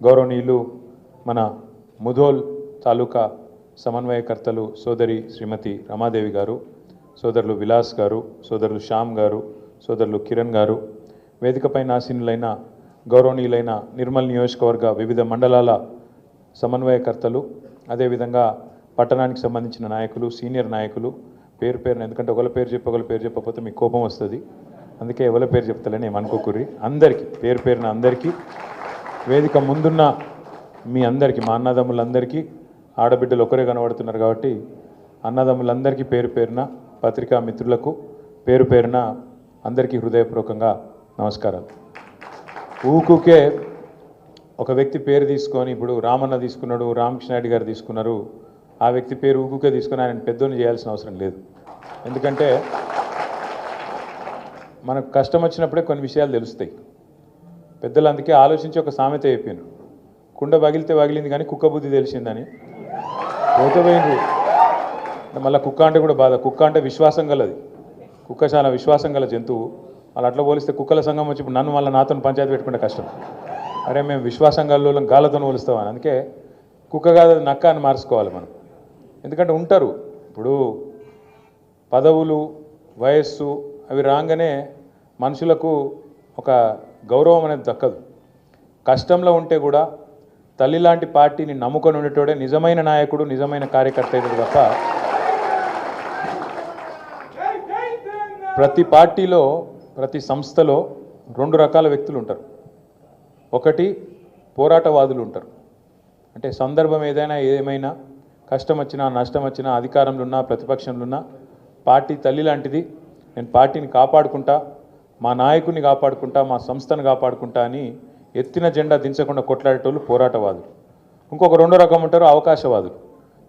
గౌరవనీయులు మన ముధోల్ తాలూకా సమన్వయకర్తలు సోదరి శ్రీమతి రమాదేవి గారు, సోదరులు విలాస్ గారు, సోదరులు శ్యామ్ గారు, సోదరులు కిరణ్ గారు, వేదికపై ఆసీనులైన గౌరవనీయులైన నిర్మల్ నియోజకవర్గ వివిధ మండలాల సమన్వయకర్తలు, అదేవిధంగా పట్టణానికి సంబంధించిన నాయకులు, సీనియర్ నాయకులు, పేరు పేరున, ఎందుకంటే ఒకళ్ళ పేరు చెప్పకపోతే మీకు కోపం వస్తుంది, అందుకే ఎవరి పేరు చెప్తలేని ఏమనుకోకుర్రి. అందరికీ పేరు పేరున అందరికీ, వేదిక ముందున్న మీ అందరికీ, మా అన్నదమ్ములందరికీ, ఆడబిడ్డలు ఒకరే కనబడుతున్నారు కాబట్టి అన్నదమ్ములందరికీ పేరు పేరున, పత్రికా మిత్రులకు పేరు పేరున అందరికీ హృదయపూర్వకంగా నమస్కారాలు. ఊకుకే ఒక వ్యక్తి పేరు తీసుకొని, ఇప్పుడు రామన్న తీసుకున్నాడు, రామకృష్ణ రెడ్డి గారు తీసుకున్నారు, ఆ వ్యక్తి పేరు ఊకుకే తీసుకొని ఆయన పెద్దోని చేయాల్సిన అవసరం లేదు. ఎందుకంటే మనకు కష్టం వచ్చినప్పుడే కొన్ని విషయాలు తెలుస్తాయి. పెద్దలు అందుకే ఆలోచించి ఒక సామెత చెప్పారు, కుండ పగిలితే పగిలింది కానీ కుక్క బుద్ధి తెలిసిందని. పోతపోయింది మళ్ళీ కుక్క అంటే కూడా బాధ. కుక్క అంటే విశ్వాసం గలది, కుక్క చాలా విశ్వాసం గల జంతువు. వాళ్ళు అట్లా పోలిస్తే కుక్కల సంఘం వచ్చి ఇప్పుడు నన్ను మళ్ళీ నాతో పంచాయతీ పెట్టుకుంటే కష్టం. అరే మేము విశ్వాసం గల గాలతో పోలుస్తామని, అందుకే కుక్క కాదు నక్క అని మార్చుకోవాలి మనం. ఎందుకంటే ఉంటారు ఇప్పుడు పదవులు, వయస్సు అవి రాగానే మనుషులకు ఒక గౌరవం అనేది దక్కదు. కష్టంలో ఉంటే కూడా తల్లి లాంటి పార్టీని నమ్ముకొని ఉండేటోడే నిజమైన నాయకుడు, నిజమైన కార్యకర్త అయితే తప్ప ప్రతి పార్టీలో, ప్రతి సంస్థలో రెండు రకాల వ్యక్తులు ఉంటారు. ఒకటి పోరాటవాదులు ఉంటారు. అంటే సందర్భం ఏమైనా కష్టం వచ్చినా, నష్టం వచ్చినా, అధికారంలో ఉన్నా, ప్రతిపక్షంలో ఉన్నా పార్టీ తల్లి లాంటిది, నేను పార్టీని కాపాడుకుంటా, మా నాయకుడిని కాపాడుకుంటా, మా సంస్థను కాపాడుకుంటా అని ఎత్తిన జెండా దించకుండా కొట్లాడేటోళ్ళు పోరాటవాదులు. ఇంకొక రెండో రకం ఉంటారు అవకాశవాదులు.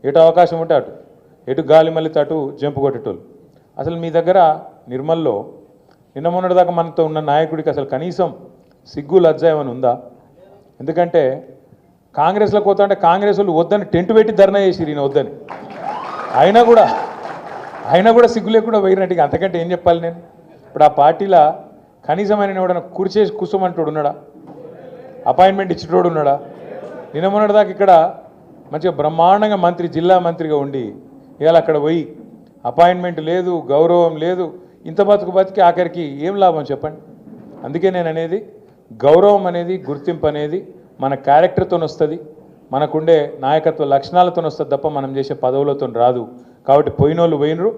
ఎటు అవకాశం ఉంటే అటు, ఎటు గాలి మళ్ళీ అటు జంపు కొట్టేటోళ్ళు. అసలు మీ దగ్గర నిర్మల్లో నిన్న మొన్నటిదాకా మనతో ఉన్న నాయకుడికి అసలు కనీసం సిగ్గు లజ్జ ఏమైనా ఉందా? ఎందుకంటే కాంగ్రెస్లో పోతా అంటే కాంగ్రెస్ వాళ్ళు వద్దని టెంట్ పెట్టి ధర్నా చేసిరు, ఈయన వద్దని. అయినా కూడా సిగ్గు లేకుండా పోయినట్టుగా. అంతకంటే ఏం చెప్పాలి నేను? ఇప్పుడు ఆ పార్టీలో కనీసం ఆయన ఎవడన్నా కుర్చేసి కూర్చోమంటాడు ఉన్నాడా? అపాయింట్మెంట్ ఇచ్చేటోడు ఉన్నాడా? నిన్న మొన్నటిదాకా ఇక్కడ మంచిగా బ్రహ్మాండంగా మంత్రి, జిల్లా మంత్రిగా ఉండి ఇవాళ అక్కడ పోయి అపాయింట్మెంట్ లేదు, గౌరవం లేదు, ఇంత బతికి ఆఖరికి ఏం లాభం చెప్పండి? అందుకే నేను అనేది, గౌరవం అనేది, గుర్తింపు అనేది మన క్యారెక్టర్తో వస్తుంది, మనకుండే నాయకత్వ లక్షణాలతో వస్తుంది తప్ప మనం చేసే పదవులతో రాదు. కాబట్టి పోయినోళ్ళు పోయినరు,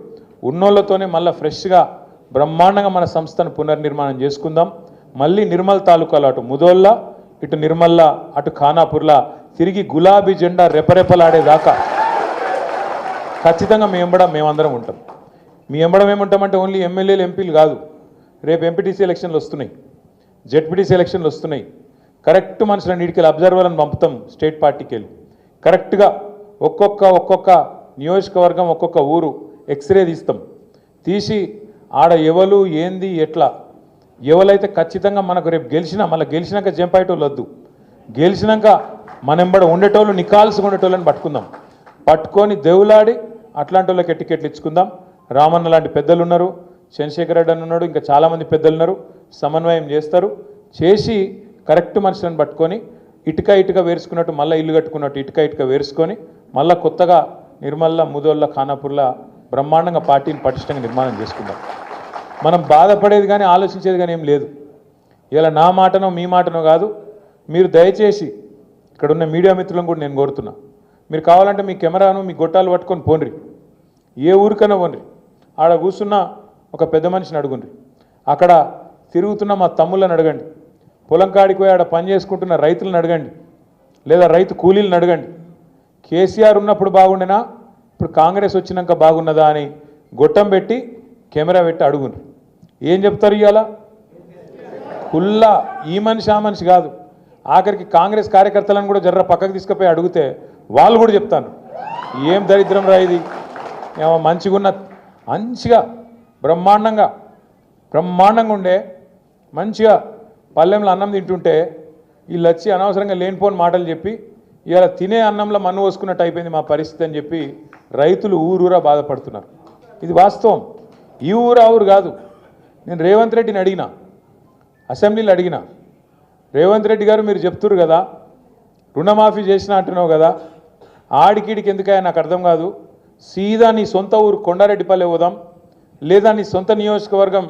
ఉన్నోళ్ళతోనే మళ్ళీ ఫ్రెష్గా బ్రహ్మాండంగా మన సంస్థను పునర్నిర్మాణం చేసుకుందాం. మళ్ళీ నిర్మల్ తాలూకాలో అటు ముదోల్లా, ఇటు నిర్మల్లా, అటు ఖానాపూర్లా తిరిగి గులాబీ జెండా రెపరెపలాడేదాకా ఖచ్చితంగా మేమందరం ఉంటాం. మీ ఎంబడం ఏముంటామంటే ఓన్లీ ఎమ్మెల్యేలు, ఎంపీలు కాదు. రేపు ఎంపీటీసీ ఎలక్షన్లు వస్తున్నాయి, జెడ్పీటీసీ ఎలక్షన్లు వస్తున్నాయి. కరెక్ట్ మనుషులను నీటికెళ్ళి అబ్జర్వర్లను పంపుతాం స్టేట్ పార్టీకి వెళ్ళి. కరెక్ట్గా ఒక్కొక్క నియోజకవర్గం, ఒక్కొక్క ఊరు ఎక్స్రే తీస్తాం. తీసి ఆడ ఎవరు ఏంది ఎట్లా, ఎవరైతే ఖచ్చితంగా మనకు రేపు మళ్ళీ గెలిచినాక జంపాయేటోళ్ళు వద్దు, గెలిచినాక మనెంబడ ఉండేటోళ్ళు, నికాల్సుగా ఉండేటోళ్ళని పట్టుకొని దేవులాడి అట్లాంటి వాళ్ళకి టికెట్లు ఇచ్చుకుందాం. రామన్న లాంటి పెద్దలు ఉన్నారు, చంద్రశేఖర్ రెడ్డి అని ఉన్నాడు, ఇంకా చాలామంది పెద్దలు ఉన్నారు, సమన్వయం చేస్తారు. చేసి కరెక్ట్ మనుషులను పట్టుకొని ఇటుక వేసుకున్నట్టు మళ్ళీ ఇల్లు కట్టుకున్నట్టు ఇటుక వేసుకొని మళ్ళీ కొత్తగా నిర్మల్లా, ముదోల్లా, ఖానాపూర్లా బ్రహ్మాండంగా పార్టీని పటిష్టంగా నిర్మాణం చేసుకుందాం. మనం బాధపడేది కానీ ఆలోచించేది కానీ ఏం లేదు. ఇలా నా మాటనో మీ మాటనో కాదు, మీరు దయచేసి ఇక్కడ ఉన్న మీడియా మిత్రులను కూడా నేను కోరుతున్నా, మీరు కావాలంటే మీ కెమెరాను, మీ గొట్టాలు పట్టుకొని పోండ్రి, ఏ ఊరికైనా పోండ్రి. ఆడ కూర్చున్న ఒక పెద్ద మనిషిని అడుగుండ్రి, అక్కడ తిరుగుతున్న మా తమ్ముళ్ళని అడగండి, పొలం కాడికి పోయి ఆడ పని చేసుకుంటున్న రైతులను అడగండి, లేదా రైతు కూలీలను అడగండి. కేసీఆర్ ఉన్నప్పుడు బాగుండేనా, ఇప్పుడు కాంగ్రెస్ వచ్చినాక బాగున్నదా అని గొట్టం పెట్టి కెమెరా పెట్టి అడుగుండ్రి. ఏం చెప్తారు? ఇవాళ కుల్లా ఈ మనిషి ఆ మనిషి కాదు, ఆఖరికి కాంగ్రెస్ కార్యకర్తలను కూడా జర్ర పక్కకు తీసుకుపోయి అడిగితే వాళ్ళు కూడా చెప్తాను, ఏం దరిద్రం రా ఇది, మంచిగా బ్రహ్మాండంగా ఉండే మంచిగా పల్లెంలో అన్నం తింటుంటే వీళ్ళు వచ్చి అనవసరంగా లేనిపోని మాటలు చెప్పి ఇవాళ తినే అన్నంలో మన్ను పోసుకున్నట్టు అయిపోయింది మా పరిస్థితి అని చెప్పి రైతులు ఊరూరా బాధపడుతున్నారు. ఇది వాస్తవం. ఈ ఊరు ఆ ఊరు కాదు. నేను రేవంత్ రెడ్డిని అడిగిన, అసెంబ్లీలో అడిగిన, రేవంత్ రెడ్డి గారు మీరు చెప్తున్నారు కదా రుణమాఫీ చేసిన అంటున్నావు కదా, ఆడికిడికి ఎందుకయ్యా నాకు అర్థం కాదు. సీదా నీ సొంత ఊరు కొండారెడ్డిపల్లి పోదాం, లేదా నీ సొంత నియోజకవర్గం